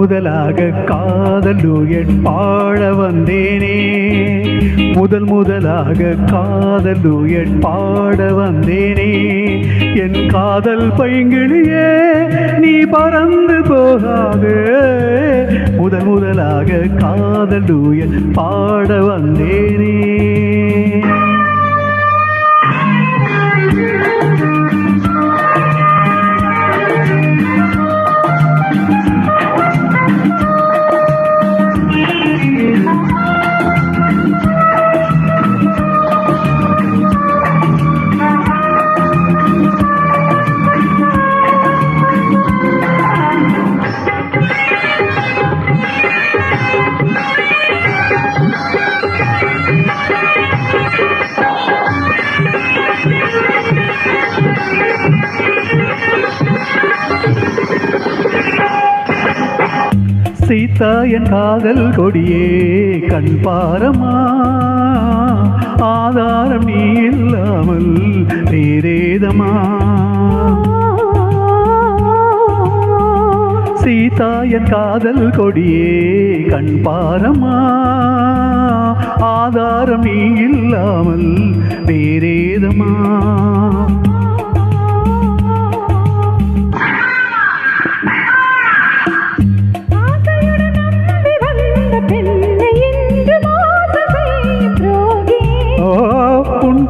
முதலாக காதல் டூயட் பாட வந்தேனே, முதலாக காதல் டூயட் பாட வந்தேனே. என் காதல் பைங்கிளியே நீ பறந்து போகாது, முதலாக காதல் டூயட் பாட வந்தேனே. சீதா என் காதல் கொடியே கண் பாரமா, ஆதாரம் நீ இல்லாமல் வேறேதமா. சீதா என் காதல் கொடியே கண் பாரமா, ஆதாரம் நீ இல்லாமல் வேறேதமா.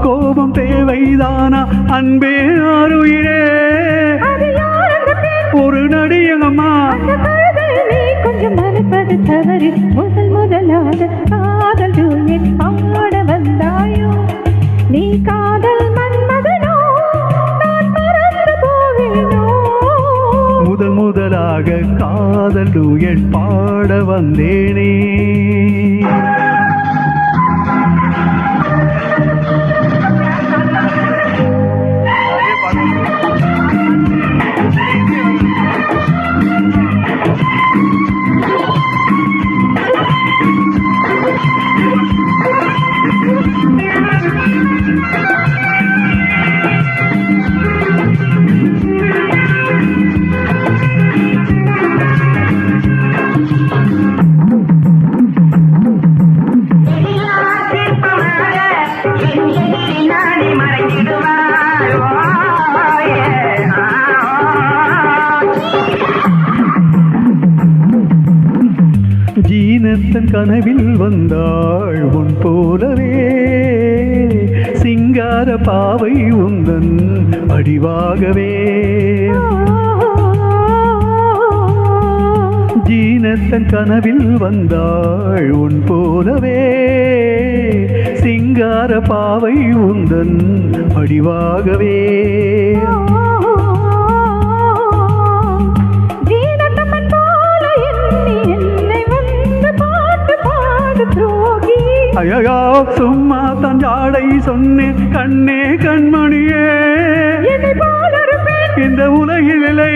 கோபம் தேவைதானா அன்பே ஆருயிரே, ஒரு நடிகம்மா கொஞ்சம் மறுப்பது தவறு. முதலாக காதல் டூயட் பாட வந்தாயோ, நீ காதல் மன்மதனோ நான் மறந்து போவேனோ. முதலாக காதல் டூயட் பாட வந்தேனே. ஜீனத்தன் கனவில் வந்தாள் உன் போலவே, சிங்கார பாவை உந்தன் வடிவாகவே. ஜீனத்தன் கனவில் வந்தாள் உன் போலவே, சிங்கார பாவை உந்தன் வடிவாகவே. ஐயோ சும்மா தன் ஜாடை சொன்னேன் கண்ணே கண்மணியே, இந்த உலகில் இல்லை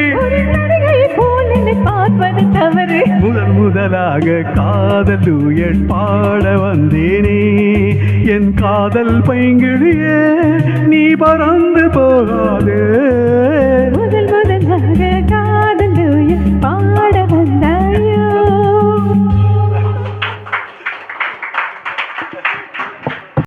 பார்ப்பது தவறு. முதலாக காதல் டூயட் பாட வந்தேனே, என் காதல் பைங்கிளியே நீ பறந்து போகாது.